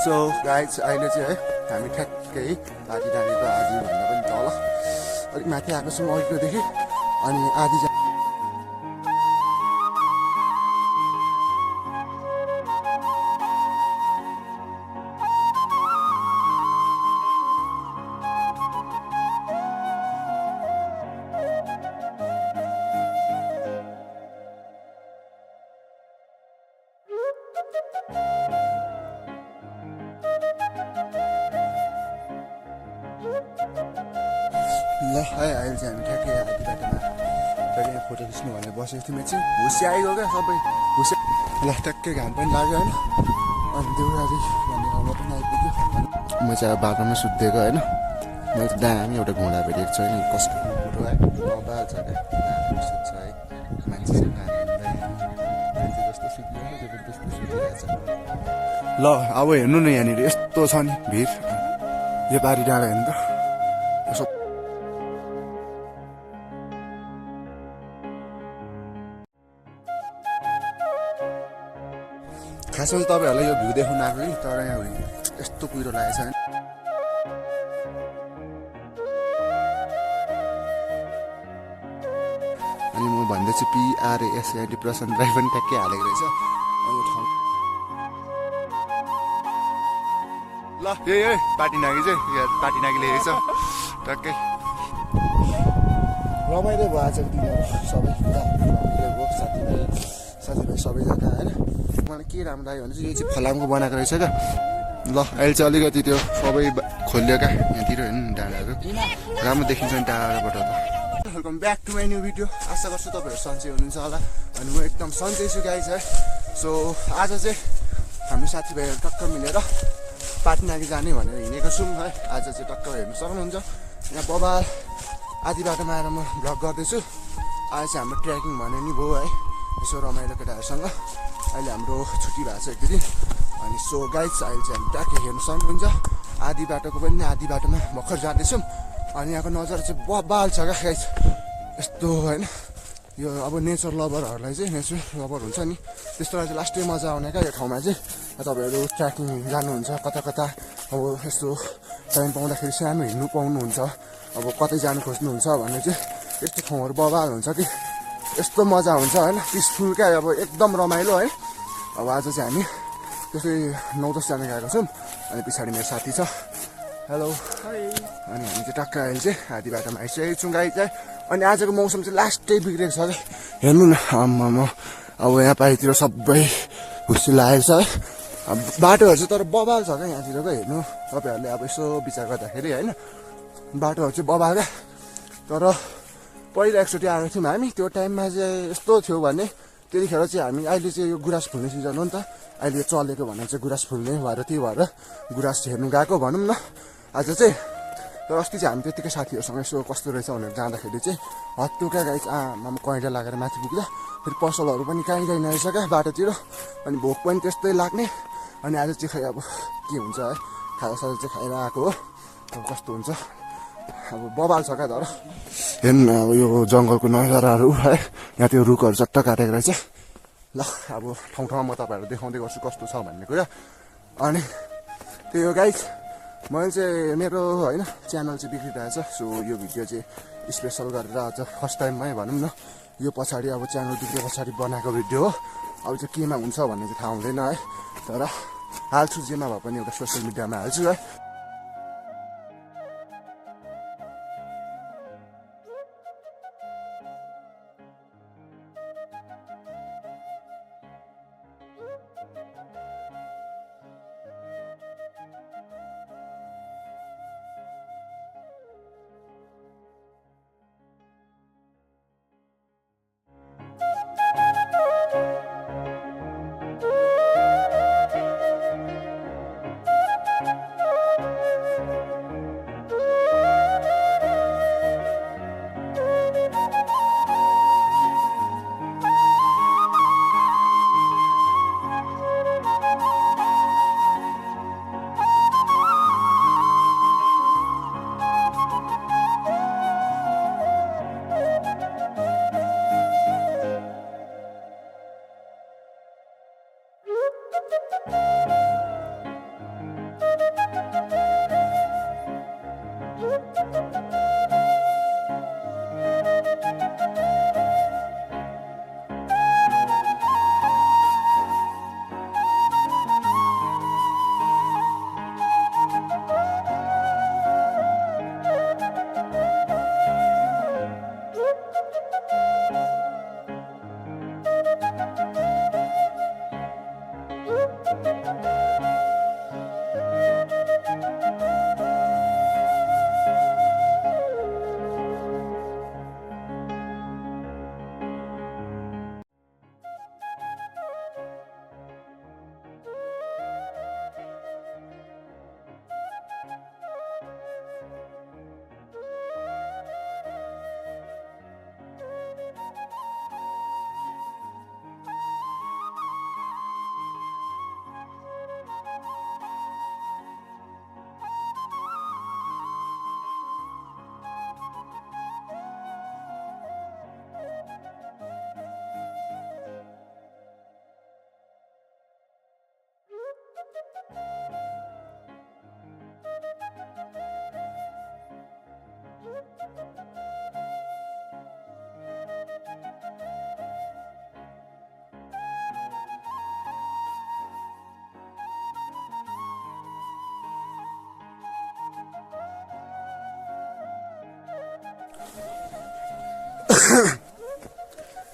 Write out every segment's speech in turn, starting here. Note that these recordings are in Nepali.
सो गाइज अहिले चाहिँ है हामी ठ्याक्कै आधी डाँडीको आधीभन्दा पनि तल अलिक माथि आएको छौँ अघिकोदेखि अनि आधी ल है अहिले चाहिँ हामी ठ्याक्कै आधी बाटोमा ठ्याक्कै फोटो खिच्नु भनेर बसेको थियौँ एकछिन भुसी आइगयो क्या सबै भुसी ल ठ्याक्कै घाम पनि लाग्यो होइन अनि देउराली भन्ने ठाउँमा पनि आइपुग्यो म चाहिँ अब बाटोमा सुत्दिएको होइन मैले चाहिँ दामी एउटा घोडा भेटेको छु होइन कस्तो कुरो है मोबाइल छ क्या दामी सुत्छ है मान्छेसँग मान्छे जस्तो सुतिरहेको त्यस्तो सुतिरहेको छ ल अब हेर्नु न यहाँनिर यस्तो छ नि भिड यो पारी डाँडा हेर्नु त खासमा चाहिँ तपाईँहरूलाई यो भ्यू देखाउन आएको कि तर यहाँ यस्तो कुहिरो लागेको छ होइन अनि म भन्दैछु PRASID प्रशान्त राई पनि ट्याक्कै हालेको रहेछ अब ठाउँ ल यही पार्टी नागी चाहिँ पार्टी नागीले हेरेछ ट्याक्कै रमाइलो भयो आज दिनहरू सबै कुरा रमाइलो भयो साथीभाइ सबैजना होइन मलाई के राम्रो लाग्यो भने चाहिँ यो चाहिँ फलामको बनाएको रहेछ क्या ल अहिले चाहिँ अलिकति त्यो सबै खोलियो क्या यहाँतिर हेर्नु डाँडाहरू राम्रो देखिन्छ नि टाढाबाट त welcome back to my new video आशा गर्छु तपाईँहरू सन्चै हुनुहुन्छ होला अनि म एकदम सन्चै छु गाइज है सो आज चाहिँ हामी साथीभाइहरू टक्क मिलेर पाटनागी जाने भनेर हिँडेको छौँ है आज चाहिँ टक्क हेर्नु सक्नुहुन्छ यहाँ बबाल आधी बाटोमा आएर म भ्लग गर्दैछु आज चाहिँ हाम्रो ट्रेकिङ भने नि भयो है यसो रमाइलो केटाहरूसँग अहिले हाम्रो छुट्टी भएको छ एक दिन अनि सो गाइज अहिले चाहिँ हामी ट्याक्कै हेर्नु सक्नुहुन्छ आधी बाटोको पनि आधी बाटोमा भर्खर जाँदैछौँ अनि यहाँको नजारा चाहिँ बबाल छ क्या गाइज यस्तो होइन यो अब नेचर लभरहरूलाई चाहिँ नेचर लभर हुन्छ नि त्यस्तोलाई चाहिँ लास्टै मजा आउने क्या यो ठाउँमा चाहिँ तपाईँहरू ट्रेकिङ जानुहुन्छ कता कता अब यस्तो टाइम पाउँदाखेरि सानो हिँड्नु पाउनुहुन्छ अब कतै जानु खोज्नुहुन्छ भने चाहिँ यस्तो ठाउँहरू बबाल हुन्छ कि यस्तो मजा हुन्छ होइन पिसफुल क्या अब एकदम रमाइलो है अब आज चाहिँ हामी त्यस्तै 9-10जना गएको छौँ अनि पछाडि मेरो साथी छ हेलो अनि हामी चाहिँ टक्क अहिले चाहिँ आधी बाटोमा आइसकेको छौँ गाई चाहिँ अनि आजको मौसम चाहिँ लास्टै बिग्रेको छ क्या हेर्नु न आम्मामा अब यहाँ पारितिर सबै हुस्सी लागेको छ है अब बाटोहरू चाहिँ तर बबाल छ क्या यहाँतिरको हेर्नु तपाईँहरूले अब यसो विचार गर्दाखेरि होइन बाटोहरू चाहिँ बबाल क्या तर पहिला एकचोटि आएको थियौँ हामी त्यो टाइममा चाहिँ यस्तो थियो भने त्यतिखेर चाहिँ हामी अहिले चाहिँ यो गुराँस फुल्ने सिजन हो नि त अहिले यो चलेको भने चाहिँ गुराँस फुल्ने भएर त्यही भएर गुराँस हेर्नु गएको भनौँ न आज चाहिँ तर अस्ति चाहिँ हामी त्यतिकै साथीहरूसँग यसो कस्तो रहेछ भनेर जाँदाखेरि चाहिँ हत्तुका गाई आमामा कैँडा लागेर माथि पुग्दा फेरि पसलहरू पनि कहीँ रहेछ क्या बाटोतिर अनि भोक पनि त्यस्तै लाग्ने अनि आज चाहिँ खै अब के हुन्छ है खाजासाजा चाहिँ खाएर आएको हो अब कस्तो हुन्छ अब बबाल छ क्या तर हेर्नु अब यो जङ्गलको नजाराहरू है यहाँ त्यो रुखहरू चट्ट काटेको रहेछ ल अब ठाउँ ठाउँमा म तपाईँहरू देखाउँदै गर्छु कस्तो छ भन्ने कुरा अनि त्यही हो गाइज मैले चाहिँ मेरो होइन च्यानल चाहिँ बिग्रिरहेछ सो यो भिडियो चाहिँ स्पेसल गरेर आज फर्स्ट टाइममै भनौँ न यो पछाडि अब च्यानल बिग्रे पछाडि बनाएको भिडियो हो अब चाहिँ केमा हुन्छ भन्ने चाहिँ थाहा हुँदैन है तर हाल्छु जेमा भए पनि एउटा सोसियल मिडियामा हाल्छु है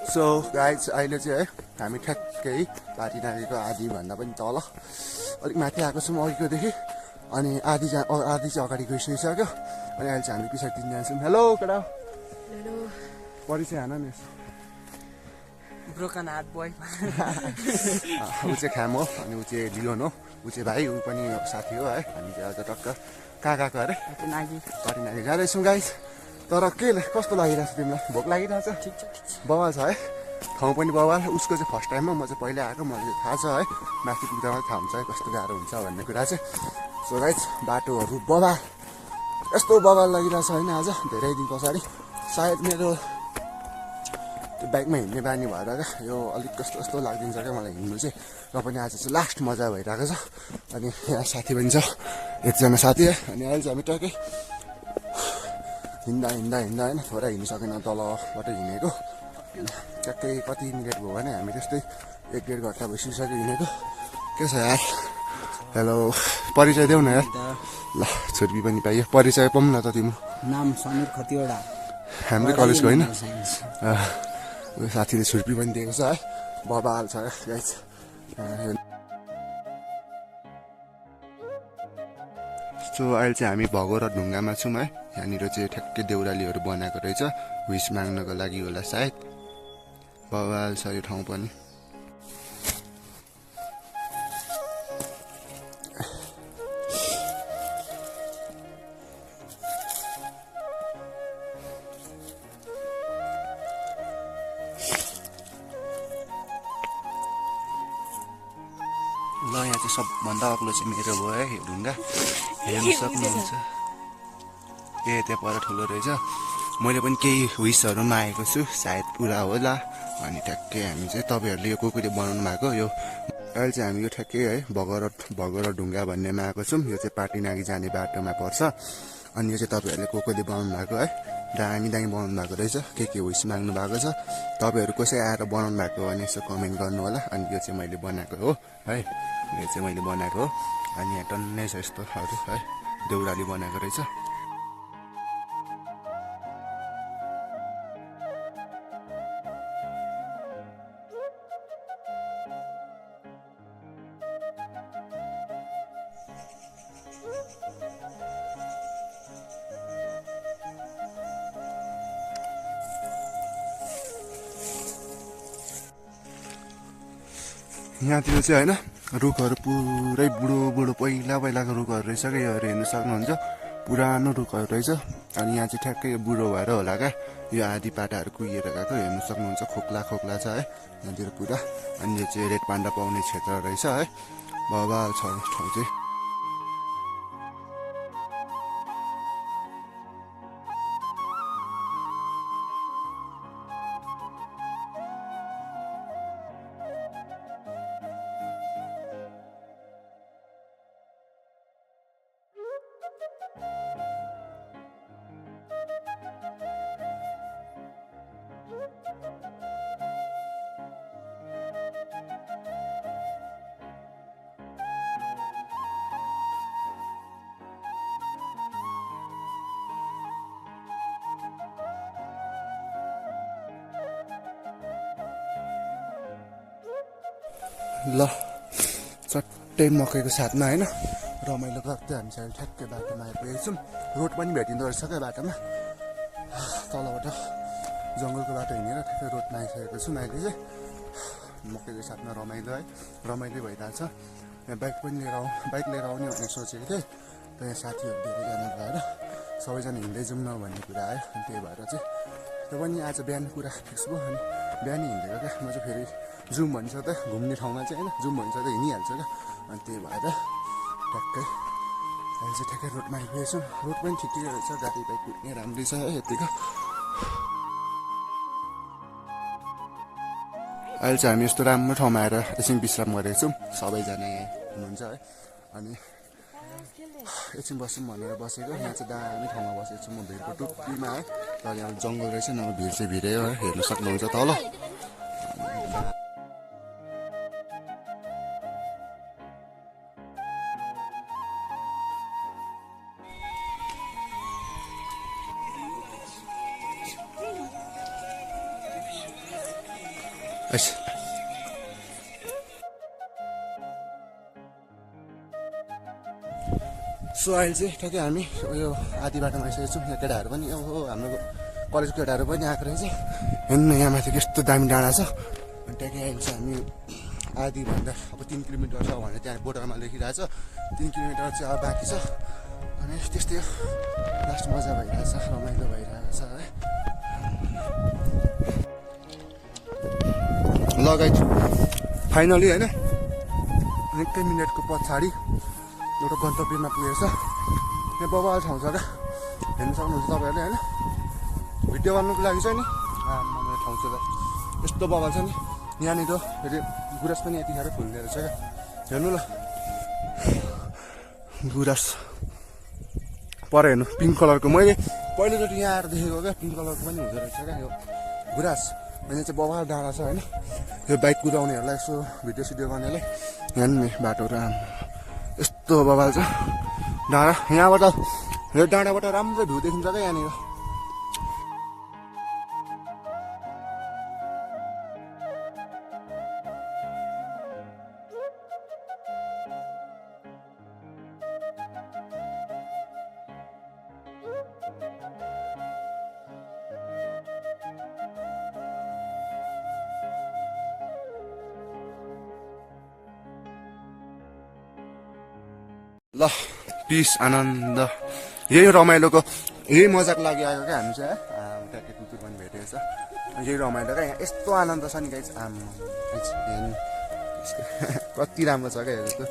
सो गाइज अहिले चाहिँ है हामी ठ्याक्कै पार्टी नागेको आधीभन्दा पनि तल अलिक माथि आएको छौँ अघिकोदेखि अनि आधी चाहिँ अगाडि गइसकिसक्यो अनि अहिले चाहिँ हामी पछाडि जान्छौँ हेलो केटा हेलो परिचय हान नि ब्रोकन हार्ट बोय ऊ चाहिँ ख्याम हो अनि ऊ चाहिँ लियोन हो ऊ चाहिँ भाइ ऊ पनि साथी हो है हामी चाहिँ आज टक्क कहाँ गएको अरे पार्टी नागी जाँदैछौँ गाइज तर के कस्तो लागिरहेको छ तिमीलाई भोक लागिरहेछ ठिक छ बवाल छ है ठाउँ पनि बवाल उसको चाहिँ फर्स्ट टाइम हो म चाहिँ पहिला आएको मलाई थाहा छ है माथि पुग्दा मात्रै थाहा हुन्छ है कस्तो गाह्रो हुन्छ भन्ने कुरा चाहिँ सो गाइज बाटोहरू बवाल यस्तो बवाल लागिरहेछ होइन आज धेरै दिन पछाडि सायद मेरो त्यो बाइकमा हिँड्ने बानी भएर क्या यो अलिक कस्तो कस्तो लागिदिन्छ क्या मलाई हिँड्नु चाहिँ र पनि आज चाहिँ लास्ट मजा भइरहेको छ अनि यहाँ साथी पनि छ एकजना साथी है अनि अहिले चाहिँ हामी टक्कै हिँड्दा होइन थोरै हिँड्नु सकेन तलबाट हिँडेको ट्याक्कै कति मिनट भयो भने हामी त्यस्तै 1-1.5 घन्टा भइसकिसक्यो हिँडेको के छ यार हेलो परिचय देऊ न यार ल छुर्पी पनि पाइयो परिचय पाउँ न त तिम्रो नाम समीर खतिवडा हाम्रै कलेजको होइन साथीले छुर्पी पनि दिएको छ है बबाल छ गाइस सो अहिले चाहिँ हामी भगोर ढुङ्गामा छौँ है यहाँनिर चाहिँ ठ्याक्कै देउरालीहरू बनाएको रहेछ विस माग्नको लागि होला सायद बवाल छ यो ठाउँ पनि ल यहाँ चाहिँ सबभन्दा अग्लो चाहिँ मेरो भयो है ढुङ्गा हेर्नु सक्नुहुन्छ ए त्यहाँ पर ठुलो रहेछ मैले पनि केही विसहरू मागेको छु सायद पुरा होला अनि ठ्याक्कै हामी चाहिँ तपाईँहरूले यो कुकुरले बनाउनु भएको यो अहिले चाहिँ हामी यो ठ्याक्कै है भगोर ढुङ्गा भन्नेमा आएको छौँ यो चाहिँ पार्टी नागी जाने बाटोमा पर्छ अनि यो चाहिँ तपाईँहरूले कोकोले बनाउनु भएको है दामी बनाउनु भएको रहेछ के विस माग्नु भएको छ तपाईँहरू कसै आएर बनाउनु भएको भने यसो कमेन्ट गर्नु होला अनि यो चाहिँ मैले बनाएको हो है यो चाहिँ मैले बनाएको हो अनि यहाँ टन्नै छ यस्तोहरू है देउराली बनाएको रहेछ यहाँतिर चाहिँ होइन रुखहरू पुरै बुढो पहिलाको रुखहरू रहेछ क्या योहरू हेर्नु सक्नुहुन्छ पुरानो रुखहरू रहेछ अनि यहाँ चाहिँ ठ्याक्कै यो बुढो भएर होला क्या यो आधी पाटाहरू कुहिएर गएको हेर्नु सक्नुहुन्छ खोक्ला छ है यहाँतिर पुरा अनि यो चाहिँ रेड पान्डा पाउने क्षेत्र रहेछ है बवाल छ ठाउँ चाहिँ ल चट्टै मकैको साथमा होइन रमाइलो गर्दै हामी चाहिँ ठ्याक्कै बाटोमा आइपुगेको छौँ रोड पनि भेटिँदो रहेछ क्या बाटोमा तलबाट जङ्गलको बाटो हिँडेर ठ्याक्कै रोडमा आइसकेको छौँ अहिले चाहिँ मकैको साथमा रमाइलो भइरहेछ यहाँ बाइक लिएर आउने भनेर सोचेको थिएँ त यहाँ साथीहरू धेरैजना भएर सबैजना हिँड्दै जाउँ न भन्ने कुरा आयो अनि त्यही भएर चाहिँ त्यो पनि आज बिहान कुरा फिक्स भयो अनि बिहानै हिँडेको क्या म चाहिँ फेरि जुम भन्छ त घुम्ने ठाउँमा चाहिँ होइन जुम भन्छ त हिँडिहाल्छ क्या अनि त्यही भएर ठ्याक्कै अहिले चाहिँ ठ्याक्कै रोडमा आइपुगेको छौँ रोड पनि ठिकै रहेछ गाडी बाइक कुद्ने राम्रै छ है यतिको अहिले चाहिँ हामी यस्तो राम्रो ठाउँमा आएर एकछिन विश्राम गरेको छौँ सबैजना यहाँ हुनुहुन्छ है अनि एकछिन बसौँ भनेर बसेको यहाँ चाहिँ दामी ठाउँमा बसेको छु म भिरको टुप्पीमा है तर यहाँ जङ्गल रहेछ नभए भिड चाहिँ भिडै हो है हेर्नु सक्नुहुन्छ तल अच्छा सो अहिले चाहिँ ठ्याक्कै हामी उयो आधी बाटोमा आइसकेको छौँ। यहाँ केटाहरू पनि अब हाम्रो कलेजको केटाहरू पनि आएको रहेछ। हेर्नु यहाँ माथि कस्तो दामी डाँडा छ। अनि ट्याक्कै अहिले चाहिँ हामी आधीभन्दा अब 3 किलोमिटर छ भनेर त्यहाँ बोर्डरमा लेखिरहेको छ। 3 किलोमिटर चाहिँ अब बाँकी छ। अनि त्यस्तै लास्ट मजा भइरहेछ, रमाइलो भइरहेको छ है। लगाइ फाइनली होइन निकै मिनटको पछाडि एउटा गन्तव्यमा पुगेछ। यहाँ बबाल ठाउँ छ क्या, हेर्नु सक्नुहुन्छ तपाईँहरूले होइन। भिडियो गर्नुको लागि चाहिँ नि मेरो ठाउँ छ त यस्तो बबाल छ नि। यहाँनिर फेरि गुराँस पनि यतिखेर फुल्ने रहेछ क्या, हेर्नु ल गुराँस पर हेर्नु पिङ्क कलरको। मैले पहिलोचोटि यहाँ आएर देखेको क्या, पिङ्क कलरको पनि हुँदो रहेछ क्या यो गुराँस। यहाँ चाहिँ बबाल डाँडा छ होइन। यो बाइक कुदाउनेहरूलाई यसो भिडियो सिडियो गर्नेलाई यहाँ बाटोहरू यस्तो बबाल छ डाँडा। यहाँबाट यो डाँडाबाट राम्रो भ्यू देखिन्छ क्या यहाँनिर। ल पिस आनन्द यही रमाइलोको यही मजाको लागि आएको क्या हामी चाहिँ है। ट्याक्कै कुकुर पनि भेटेको छ, यही रमाइलो क्या। यहाँ यस्तो आनन्द छ नि गाइस, कति राम्रो छ क्या हेरेको।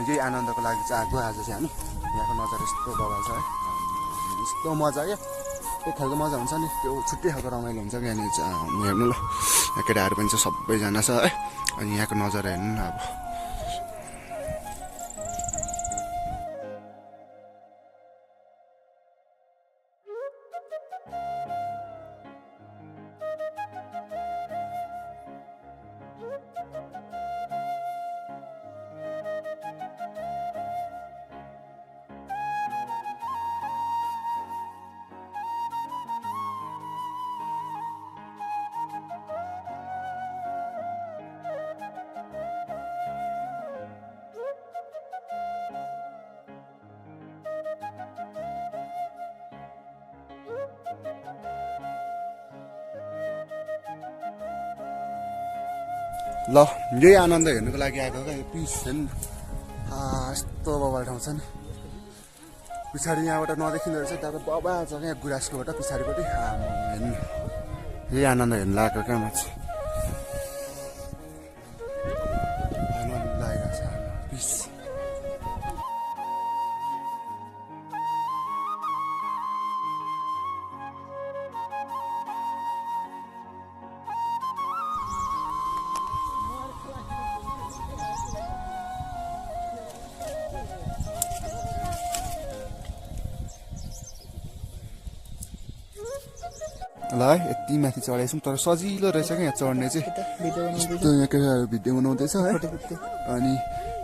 यही आनन्दको लागि चाहिँ आएको आज चाहिँ हामी। यहाँको नजारा यस्तो बबाल छ है, यस्तो मजा क्या। एक खालको मजा हुन्छ नि, त्यो छुट्टै खालको रमाइलो हुन्छ क्या यहाँनिर चाहिँ। हेर्नु ल यहाँ केटाहरू पनि चाहिँ सबैजना छ है। अनि यहाँको नजारा हेर्नु न अब। ल यही आनन्द हेर्नुको लागि आएको क्या। यो पिस हेर्नु यस्तो बबाल ठाउँ छ नि। पछाडि यहाँबाट नदेखिँदो रहेछ, त्यहाँ बबाल छ क्या गुराँसकोबाट पछाडिपट्टि। हेर्नु यही आनन्द हेर्नु लागेको क्या म चाहिँ। आनन्द लागेको छ पिस। ल है यति माथि चढाइछौँ, तर सजिलो रहेछ क्या यहाँ चढ्ने चाहिँ। यस्तो यहाँ केटाहरू भिडियो बनाउँदैछ है। अनि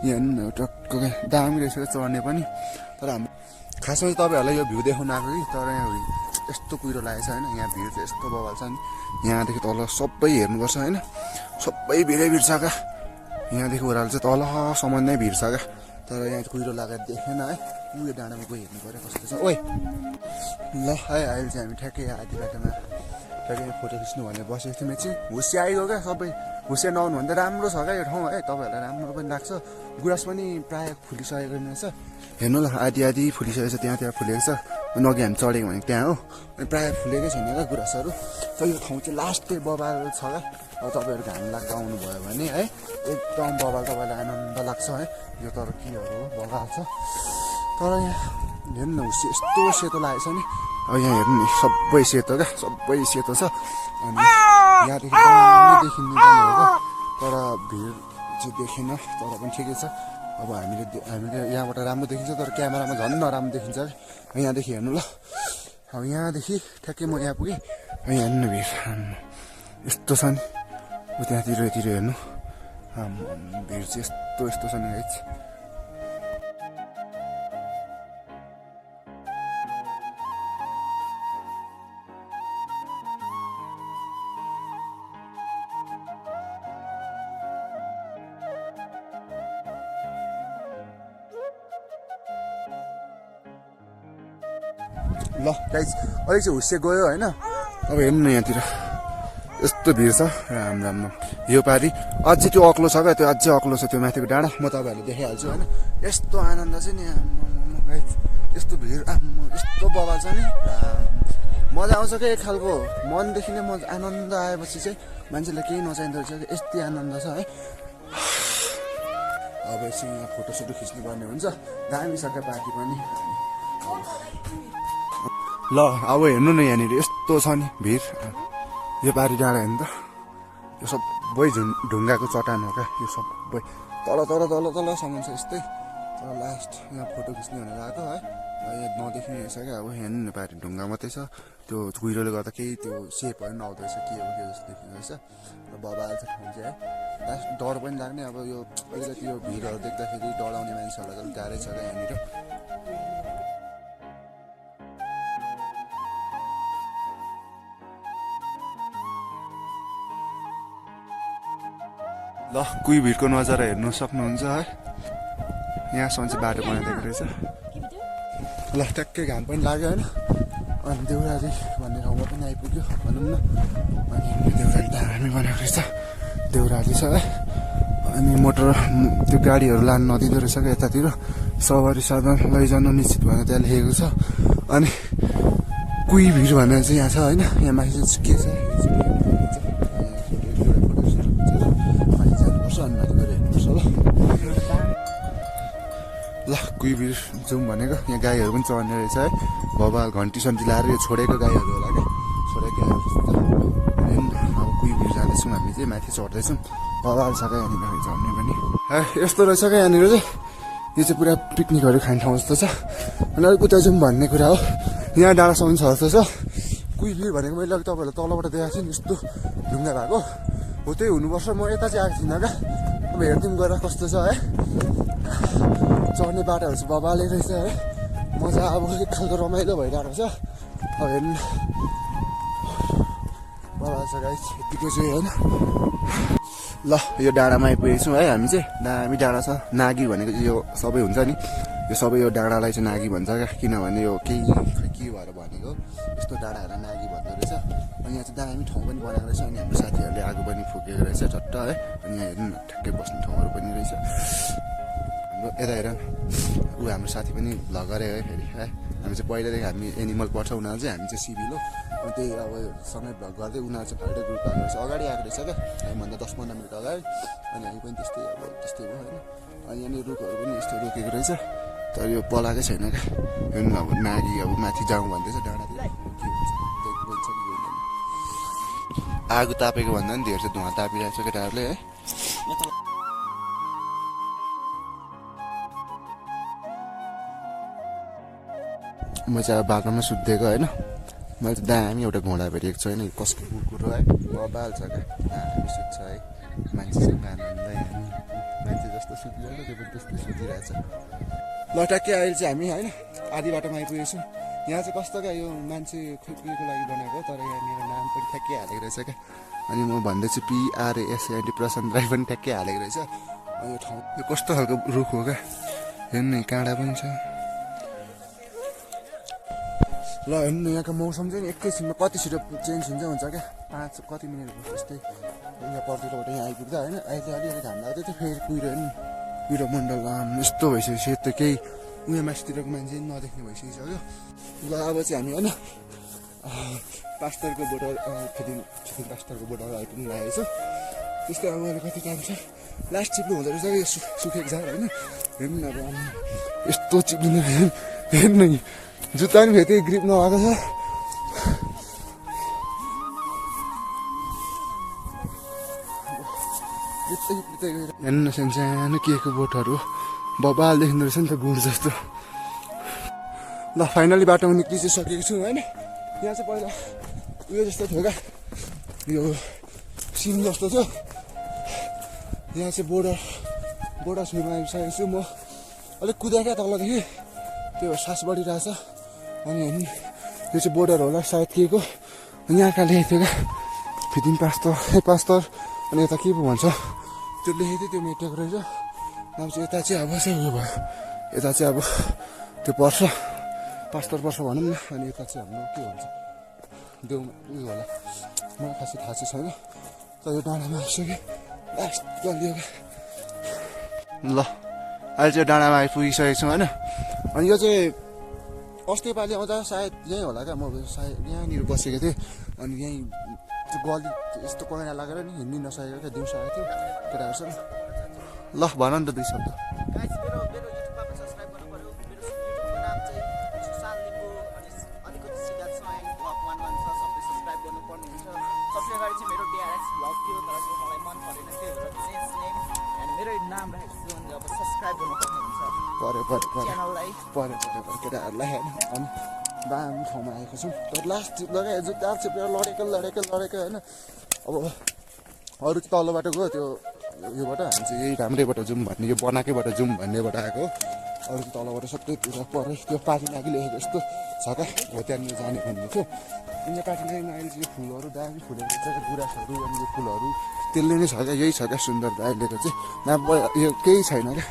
यहाँ टक्क दामी रहेछ क्या चढ्ने पनि। तर हाम्रो खासमा चाहिँ तपाईँहरूलाई यो भ्यू देखाउनु आएको कि, तर यहाँ यस्तो कुहिरो लागेको छ होइन। यहाँ भिड चाहिँ यस्तो बबाल छ नि। यहाँदेखि तल सबै हेर्नुपर्छ होइन, सबै भिडै भिड छ क्या। यहाँदेखि ओह्रालो चाहिँ तलसम्म नै भिड छ क्या। तर यहाँ कुहिरो लागेर देखेन है। उयो डाँडामा गइ हेर्नु पऱ्यो कस्तो छ। ओइ ल है अहिले चाहिँ हामी ठ्याक्कै आधी बाटोमा ठ्याक्कै फोटो खिच्नु भनेर बसेको थियौँ चाहिँ। हुस्से आइगयो क्या सबै। हुस्से नआउनु भन्दा राम्रो छ क्या यो ठाउँ है, तपाईँहरूलाई राम्रो पनि लाग्छ। गुराँस पनि प्रायः फुलिसकेको रहेछ। हेर्नु ल आधी आधी फुलिसकेको छ, त्यहाँ फुलेको छ। अनि अघि हामी चढेको भनेको त्यहाँ हो। अनि प्रायः फुलेकै छैन क्या गुराँसहरू। तर यो ठाउँ चाहिँ लास्टै बबाल छ क्या। अब तपाईँहरू घाम लाग्दा आउनुभयो भने है एकदम बबाल, तपाईँलाई आनन्द लाग्छ है। यो तर के हो बबाल छ। तर यहाँ हेर्नु न हुस्से यस्तो सेतो लागेको छ नि। अब यहाँ हेर्नु नि सबै सेतो क्या, सबै सेतो छ। अनि यहाँदेखि दामी देखिनु पर्ने हो क्या। तर भिड चाहिँ देखेन, तर पनि ठिकै छ। अब हामीले यहाँबाट राम्रो देखिन्छ, तर क्यामेरामा झन् नराम्रो देखिन्छ क्या। यहाँदेखि हेर्नु ल, अब यहाँदेखि ठ्याक्कै म यहाँ पुगेँ। यहाँ हेर्नु न भिड यस्तो छ नि। त्यहाँतिर हेर्नु भिड चाहिँ यस्तो छ नि गाइस। ल गाइस अलिक चाहिँ हुस्से गयो होइन अब हेर्नु न यहाँतिर यस्तो भिड छ राम राम यो पारि अझै त्यो अग्लो छ क्या त्यो अझै अग्लो छ त्यो माथिको डाँडा म तपाईँहरूले देखाइहाल्छु होइन यस्तो आनन्द चाहिँ नि गाइस यस्तो भिड यस्तो बवाल छ नि मजा आउँछ क्या एक खालको मनदेखि नै आनन्द आएपछि चाहिँ मान्छेलाई केही नचाहिँदो रहेछ कि यति आनन्द छ है अब एकछिन यहाँ फोटोसोटो खिच्नु पर्ने हुन्छ दामी सके पार्टी पनि ल अब हेर्नु न यहाँनिर यस्तो छ नि भिड यो पारि डाँडा हेर्नु त यो सबै ढुङ्गाको चट्टान हो क्या यो सबै तल तल तल तलसम्म छ यस्तै तर लास्ट यहाँ फोटो खिच्ने भनेर आएको है यहाँ नदेख्ने रहेछ क्या अब हेर्नु न पारि ढुङ्गा मात्रै छ त्यो कुहिरोले गर्दा केही त्यो सेपहरू पनि आउँदो रहेछ के हो के जस्तो देखिँदो रहेछ र बबाल छ ठाउँ चाहिँ है लास्ट डर पनि लाग्ने अब यो अलिकति यो भिडहरू देख्दाखेरि डराउने मान्छेहरूलाई चाहिँ गाह्रै छ क्या यहाँनिर ल कुही भिडको नजारा हेर्नु सक्नुहुन्छ है यहाँसम्म चाहिँ बाटो बनाइदिएको रहेछ ल ट्याक्कै घाम पनि लाग्यो होइन अनि देउराली भन्ने ठाउँमा पनि आइपुग्यो भनौँ न अनि देउराली दामी बनाएको रहेछ देउराली छ है अनि मोटर त्यो गाडीहरू लानु नदिँदो रहेछ क्या यतातिर सवारी साधन लैजानु निश्चित भनेर त्यहाँ लेखेको छ अनि कुही भिड भनेर चाहिँ यहाँ छ होइन यहाँ माथि चाहिँ के छ ल कुही भिड जाउँ भनेको यहाँ गाईहरू पनि चढ्ने रहेछ है बबाल घन्टी सन्टी लाएर यो छोडेको गाईहरू होला क्या छोडेको गाईहरू अब कुही भिड जाँदैछौँ हामी चाहिँ माथि चढ्दैछौँ बबाल छ क्या यहाँनिर चढ्ने पनि है यस्तो रहेछ क्या यहाँनिर चाहिँ यो चाहिँ पुरा पिकनिकहरू खाने ठाउँ जस्तो छ अनि अलिक उता जाउँ भन्ने कुरा हो यहाँ डाँडासम्म छ जस्तो छ कुही भिड भनेको मैले अलिक तपाईँहरूलाई तलबाट देखाएको छु नि यस्तो ढुङ्गा भएको हो त्यही हुनुपर्छ म यता चाहिँ आएको थिइनँ क्या अब हेरिदिउँ गएर कस्तो छ है चढ्ने बाटोहरू चाहिँ बबाले रहेछ है मजा अब एक खालको रमाइलो भइरहेको छ अब हेर्नु बबाल छ गाइस यतिको चाहिँ होइन ल यो डाँडामा आइपुगेको छौँ है हामी चाहिँ दामी डाँडा छ नागी भनेको यो सबै हुन्छ नि यो सबै यो डाँडालाई चाहिँ नागी भन्छ क्या किनभने यो केही के भएर भनेको यस्तो डाँडाहरूलाई नागी भन्दो रहेछ अनि यहाँ चाहिँ दामी ठाउँ पनि बनाएको रहेछ अनि हाम्रो साथीहरूले आगो पनि फुकेको रहेछ झट्ट है अनि यहाँ हेर्नु न ठ्याक्कै बस्ने ठाउँहरू पनि रहेछ यता हेर ऊ हाम्रो साथी पनि भ्लग गरे है फेरि है हामी चाहिँ पहिलादेखि हामी एनिमल पढ्छ उनीहरू चाहिँ हामी चाहिँ सिभिल हो अनि त्यही अब सँगै भ्लग गर्दै उनीहरू चाहिँ फाल्टै ग्रुप आएको रहेछ अगाडि आएको रहेछ क्या हामीभन्दा 10-15 मिनट अगाडि अनि हामी पनि त्यस्तै अब त्यस्तै हो होइन अनि यहाँनिर रुखहरू पनि यस्तो रोकेको रहेछ तर यो पलाएकै छैन क्या हेर्नु अब नागी अब माथि जाउँ भन्दैछ डाँडातिर के हुन्छ आगो तापेको भन्दा पनि धेरै चाहिँ धुवा तापिरहेको छ केटाहरूले है म चाहिँ अब बाटोमा सुत्दिएको होइन मैले चाहिँ दामी एउटा घोडा भेटेको छु होइन कसको कुकुर है बबाल छ क्या दामी सुत्छ है मान्छेसँग आनन्दै मान्छे जस्तो सुतिरहेको त्यो पनि त्यस्तै सुतिरहेछ ल ट्याक्कै अहिले चाहिँ हामी होइन आधी बाटोमा आइपुगेको छौँ यहाँ चाहिँ कस्तो क्या यो मान्छे खोइको लागि बनाएको तर यहाँ मेरो नाम पनि ठ्याक्कै हालेको रहेछ क्या अनि म भन्दैछु PRASANT प्रशान्त राई पनि ठ्याक्कै हालेको रहेछ यो ठाउँ यो कस्तो खालको रुख हो क्या हेर्नु नि काँडा पनि छ ल हेर्नु यहाँको मौसम चाहिँ एकैछिनमा कति छिटो चेन्ज हुन्छ क्या 5 कति मिनट भयो जस्तै यहाँ पर्तिरबाट यहाँ आइपुग्दा होइन अहिले अलिअलि घाम लाग्दै थियो फेरि कुहिरो हेर्नु कुहिरो मण्डल यस्तो भइसक्यो त केही उयो माथितिरको मान्छे नदेख्ने भइसकिसक्यो ल अब चाहिँ हामी होइन पास्टरको बोटल फिटिङ पास्टरको बोटल आइपुग्नु लागेको छ त्यस्तै अब अहिले कति टाइम छ लास्ट चिप्लो हुँदो रहेछ यो सुकेको झार होइन हेर्नु न अब यस्तो चिप्लिनु हेर्नु नि जुत्ता पनि फेरि त्यही ग्रिप नभएको छ हेर्नु न सानो केको बोटहरू बबाल देखिँदो रहेछ नि त गुड जस्तो ल फाइनली बाटोमा निक्लिसकेको छु होइन यहाँ चाहिँ पहिला उयो जस्तो थियो क्या यो सिन जस्तो थियो यहाँ चाहिँ बोर्डर छुइमा आइसकेको छु म अलिक कुदेँ क्या तलदेखि त्यो सास बढिरहेछ अनि हेर्नु यो चाहिँ बोर्डर होला सायद के को यहाँ कहाँ लेखेको थियो क्या फिटिङ पास्तर अनि यता के पो भन्छ त्यो लेखेको थियो त्यो मेटेको रहेछ अब चाहिँ यता चाहिँ अब चाहिँ उयो भयो यता चाहिँ अब त्यो पर्छ 5-10 वर्ष भनौँ न। अनि यता चाहिँ हाम्रो के भन्छ देउ उयो होला मलाई खासै थाहा चाहिँ छैन। तर यो डाँडामा आइसक्यो लास्ट गलियो ल अहिले चाहिँ डाँडामा आइपुगिसकेको छु होइन। अनि यो चाहिँ अस्ति पालि आउँदा सायद यहीँ होला क्या, म सायद यहाँनिर बसेको थिएँ। अनि यहीँ त्यो गली यस्तो कैना लागेर नि हिँड्नु नसकेको क्या, दिउँसो आएको थियो केटाहरूसँग। ल भन नि त 2 शब्द। गाइस मेरो युट्युबमा पनि सब्स्क्राइब गर्नु पर्यो। मेरो युट्युबको नाम चाहिँ सुशान्त लिम्बू अनि अलिकति सिधा छ एन्ड ब्लग 11 छ। सबै सब्स्क्राइब गर्नुपर्ने हुन्छ। सबसे अगाडि चाहिँ मेरो DRS ब्लग थियो तर चाहिँ मलाई मन परेन, त्यही भएर चेन्ज नेम एन्ड मेरो नाम राखेको छु। अनि अब सब्स्क्राइब गर्नुपर्ने हुन्छ पऱ्यो च्यानललाई। केटाहरूलाई होइन। अनि दामी ठाउँमा आएको छौँ। तर लास्ट लगाए जुत्ता चेपेर लडेको होइन। अब अरू तल्लोबाट गयो त्यो योबाट हामी चाहिँ यही राम्रैबाट जाउँ भन्ने, यो बनाएकैबाट जाउँ भन्नेबाट आएको हो। अरू तलबाट सबै पुरा पऱ्यो त्यो पार्टी लागि लेखेको यस्तो छ क्या, हो त्यहाँनिर जाने भन्ने थियो। अनि यो पार्टी लागिमा अहिले चाहिँ यो फुलहरू दामी फुलेको छ क्या, गुराँसहरू अनि यो फुलहरू त्यसले नै छ क्या, यही छ क्या सुन्दरता अहिलेको चाहिँ। यो केही छैन क्या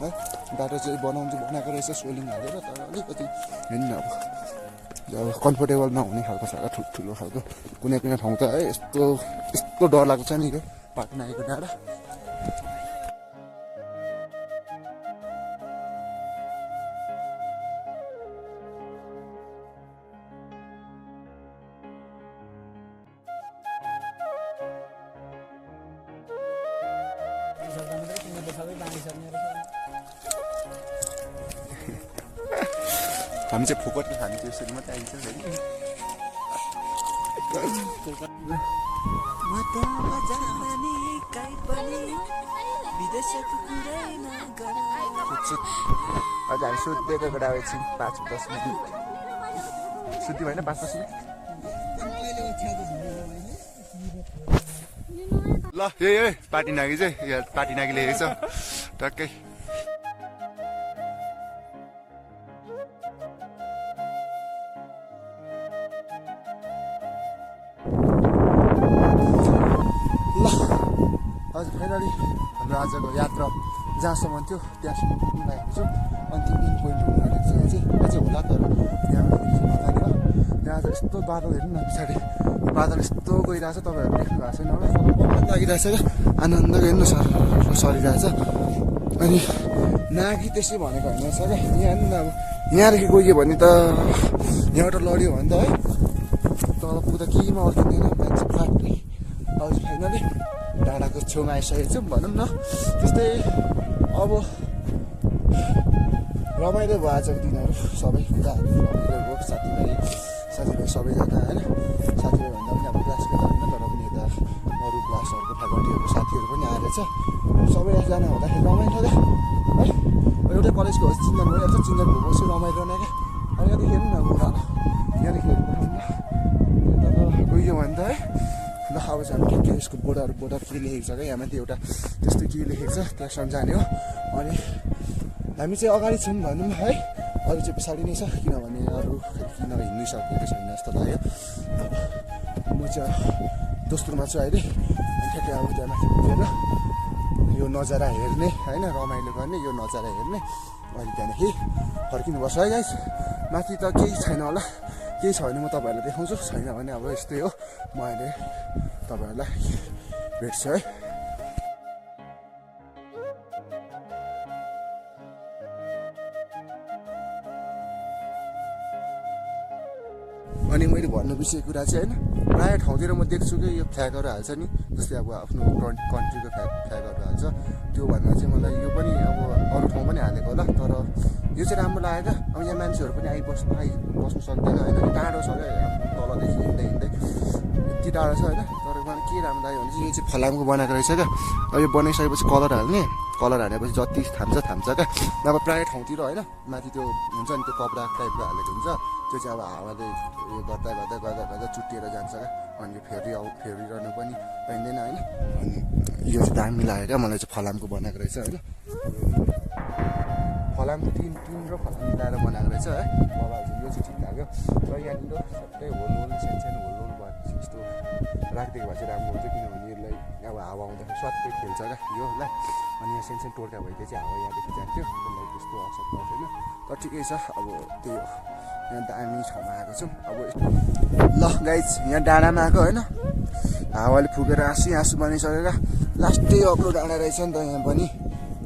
है। बाटो चाहिँ बनाएको रहेछ सोलिङ हालेर, तर अलिकति हिँड्न अब कम्फोर्टेबल नहुने खालको छ क्या, ठुलो खालको। कुनै ठाउँ त है यस्तो डर लाग्छ नि क्या पाटना आएको डाँडा। हामी चाहिँ फुकटको खाने त्यसरी मात्रै आइन्छ अझ हामी सुत्दिएको कुरा एकछिन 5-10 मिनट सुत्यो होइन 5-10 मिनट। ल यही पार्टी नागी चाहिँ पार्टी नागी लेखेको छ टक्कै। आज फाइनली हाम्रो आजको यात्रा जहाँसम्म थियो त्यहाँसम्म पुग्नु लागेको छु। अन्तिम मेन पोइन्ट हुनु लागेको छ यहाँ चाहिँ होला, तर यहाँ नजाने हो। यहाँ चाहिँ यस्तो बादल हेर्नु न पछाडि, यो बादल यस्तो गइरहेछ, तपाईँहरू देख्नु भएको छैन होला, बहुत लागिरहेछ क्या, आनन्द हेर्नु सरिरहेछ। अनि नागी त्यसै भनेको होइन छ क्या, यहाँ हेर्नु न अब यहाँदेखि गइयो भने त यहाँबाट लड्यो भने त है तल पुग्दा केहीमा अड्किँदैन मान्छे फाट्ने। अब फाइनली डाँडाको छेउमा आइसकेको छौँ भनौँ न। त्यस्तै अब रमाइलो भयो आजको दिनहरू, सबै कुराहरू रमाइलो भयो। साथीभाइ सबैजना होइन, साथीभाइ भन्दा पनि अब क्लासको त होइन, तर पनि यता अरू क्लासहरूको फ्याकल्टीहरूको साथीहरू पनि आएछ। सबै एकजना हुँदाखेरि रमाइलो क्या है। एउटै कलेजको होस् चिन्जन भइहाल्छ, चिन्जन भएपछि रमाइलो नै क्या। अनि यहाँदेखि हेर्नु न कुरा यहाँदेखि हेर्नु गइयो भने त है। ल अब चाहिँ हामी के यसको बोर्डर के लेखेको छ क्या, यहाँ माथि एउटा त्यस्तो के लेखेको छ त्यहाँ सम्झाने हो। अनि हामी चाहिँ अगाडि छौँ भनौँ है, अरू चाहिँ पछाडि नै छ, किनभने अरू किन हिँड्नु सकेको छैन जस्तो लाग्यो। म चाहिँ दोस्रोमा छु अहिले। ठ्याक्कै अब त्यहाँ माथि पुगेर यो नजारा हेर्ने होइन, रमाइलो गर्ने यो नजारा हेर्ने। अहिले त्यहाँदेखि फर्किनुपर्छ है गाइस। माथि त केही छैन होला, केही छ भने म तपाईँहरूलाई देखाउँछु, छैन भने अब यस्तै हो। म अहिले तपाईँहरूलाई भेट्छु है। अनि मैले भन्नु बिर्सेको कुरा चाहिँ होइन, प्रायः ठाउँतिर म देख्छु कि यो फ्ल्यागहरू हाल्छ नि, जस्तै अब आफ्नो कन्ट्रीको फ्ल्यागहरू हाल्छ। त्यो भन्दा चाहिँ मलाई यो पनि अब अरू ठाउँ पनि हालेको होला, तर यो चाहिँ राम्रो लाग्यो क्या। अब यहाँ मान्छेहरू पनि बस्नु सक्दैन होइन, टाढो छ क्या तलदेखि हिँड्दै यति टाढो छ होइन। तर मलाई के राम्रो लाग्यो भने चाहिँ यो चाहिँ फलामको बनाएको रहेछ क्या। अब यो बनाइसकेपछि कलर हालेपछि जति थाम्छ क्या। अब प्रायः ठाउँतिर होइन माथि त्यो हुन्छ नि त्यो कपडा टाइपको हालेको हुन्छ, त्यो चाहिँ अब हावाले उयो गर्दा चुट्टिएर जान्छ क्या। अनि यो फेरिरहनु पनि पाइँदैन होइन। अनि यो चाहिँ दामी लाग्यो क्या मलाई चाहिँ, फलामको बनाएको रहेछ होइन। फलामको टिन र फलाम मिलाएर बनाएको रहेछ है। मलाई चाहिँ यो चाहिँ ठिक लाग्यो। र यहाँनिर सबै होल सानो होल भएपछि यस्तो राखिदिएको भए चाहिँ राम्रो हुन्छ, किनभने यसलाई अब हावा आउँदाखेरि स्वात्तै खेल्छ क्या यो ल अनि यहाँ सानो टोड्का भइदिए चाहिँ हावा यहाँदेखि जान्थ्यो त्यसलाई त्यस्तो असर पर्थेन तर ठिकै छ अब त्यही हो यहाँ दामी ठाउँमा आएको छौँ अब ल गाइज यहाँ डाँडामा आएको होइन हावाले फुकेर आँसु बनिसकेर लास्टै अग्लो डाँडा रहेछ नि त यहाँ पनि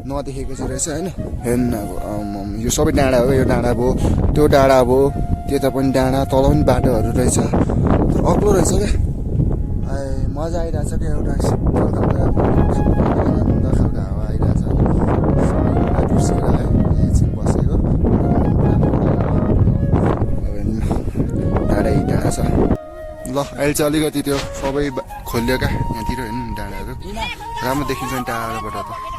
नदेखेको चाहिँ रहेछ होइन हेर्नु अब यो सबै डाँडा हो यो डाँडा भयो त्यो डाँडा भयो त्यता पनि डाँडा तल पनि बाटोहरू रहेछ अग्लो रहेछ क्या मजा आइरहेछ क्या एउटा शीतल खालको आनन्द खालको हावा आइरहेछ सबै बिर्सेर है यहाँ एकछिन बसेको डाँडै डाँडा छ ल अहिले चाहिँ अलिकति त्यो सबै खोलियो क्या यहाँतिर हेर्नु डाँडाहरू राम्रो देखिन्छ नि टाढोबाट त